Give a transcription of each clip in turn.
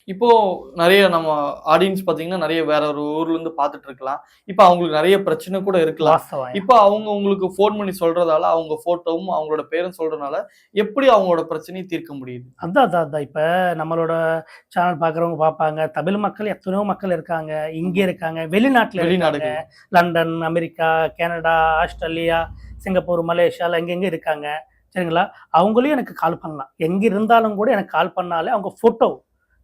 இப்போ நெறைய நம்ம ஆடியன்ஸ் பார்த்தீங்கன்னா, நெறைய வேற ஒரு ஊர்லருந்து பார்த்துட்டு இருக்கலாம். இப்ப அவங்களுக்கு நெறைய பிரச்சனை கூட இருக்கலாம். வாஸ்தவம்யா. இப்ப அவங்க உங்களுக்கு ஃபோன் பண்ணி சொல்றதால, அவங்க ஃபோட்டோவும், அவங்களோட பேரும் சொல்றனால, எப்படி அவங்களோட பிரச்சனைய தீர்க்க முடியுது? அதான், அதான், அதான். இப்ப நம்மளோட சேனல் பார்க்குறவங்க பார்ப்பாங்க. தமிழ் மக்கள் எத்தனையோ மக்கள் இருக்காங்க. இங்க ஆமா. இருக்காங்க, வெளிநாட்ல இருக்காங்க. வெளிநாடுகள். London, America, Canada, Australia, Singapore, மலேசியால எங்கெங்க இருக்காங்க. சரிங்களா? அவங்களையும் எனக்கு கால் பண்ணலாம். எங்க இருந்தாலும் கூட எனக்கு கால் பண்ணாலே அவங்க ஃபோட்டோ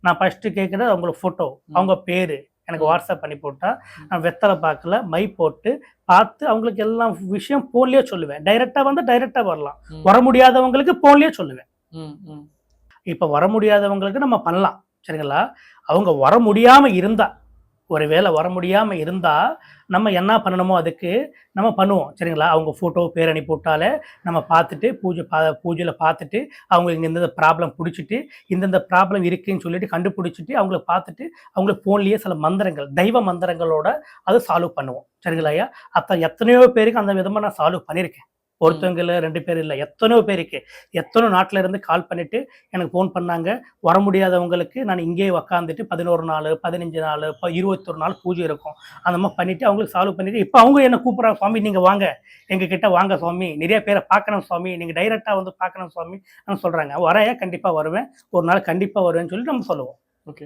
நான் ஃபர்ஸ்ட்டு கேட்கிறது அவங்களோட ஃபோட்டோ, ம். அவங்க பேரு எனக்கு ம். வாட்ஸ்அப் பண்ணி போட்டா, ம். நான் வெத்தல பாக்குல மை போட்டு பார்த்து அவங்களுக்கு எல்லா விஷயம் ஃபோன்லயே சொல்லுவேன். டைரக்ட்டா வந்தா டைரக்ட்டா வரலாம். ம். வர முடியாதவங்களுக்கு ஃபோன்லயே சொல்லுவேன். ம். ம். இப்ப வர முடியாதவங்களுக்கு நம்ம பண்ணலாம். சரிங்களா? அவங்க வர முடியாம இருந்தா, ஒரு வேள வர முடியாம இருந்தா, நம்ம என்ன பண்ணணுமோ அதுக்கு நம்ம பண்ணுவோம். சரிங்களா? அவங்க ஃபோட்டோ, பேர் அனுப்பி விட்டாலே, நம்ம பார்த்துட்டு பூஜையில பார்த்துட்டு, அவங்களுக்கு இந்தந்த ப்ராப்ளம் புடிச்சிட்டு, இந்தந்த ப்ராப்ளம் இருக்குன்னு சொல்லிட்டு கண்டுபிடிச்சுட்டு, அவங்கள பார்த்துட்டு, அவங்களுக்கு ஃபோன்லயே சில மந்திரங்கள், தெய்வ மந்திரங்களோட அத சால்வ் பண்ணுவோம். சரிங்களாய்யா? எத்தனையோ பேருக்கு அந்த விதமா நான் சால்வ் பண்ணியிருக்கேன். ம். ஒருத்தவங்க இல்ல, 2 பேர் இல்ல. எத்தனையோ பேருக்கு. எத்தனையோ நாட்ல இருந்து கால் பண்ணிட்டு எனக்கு ஃபோன் பண்ணாங்க. வர முடியாதவங்களுக்கு நான் இங்கேயே உக்காந்துட்டு 11 நாளு, 15 நாளு, 21 நாள் பூஜை இருக்கும். அந்த மாரி பண்ணிட்டு அவங்களுக்கு சால்வ் பண்ணிட்டு, இப்ப அவங்க என்ன கூப்பிடுறாங்க, "சுவாமி நீங்க வாங்க. எங்க கிட்ட வாங்க சுவாமி. நிறைய பேர பார்க்கணும் சுவாமி. நீங்க டைரக்ட்டா வந்து பார்க்கணும் சுவாமி" சொல்றாங்க. வரேன்யா, கண்டிப்பா வருவேன். ஒரு நாள் கண்டிப்பா வருவேன்னு சொல்லி நம்ம சொல்லுவோம்.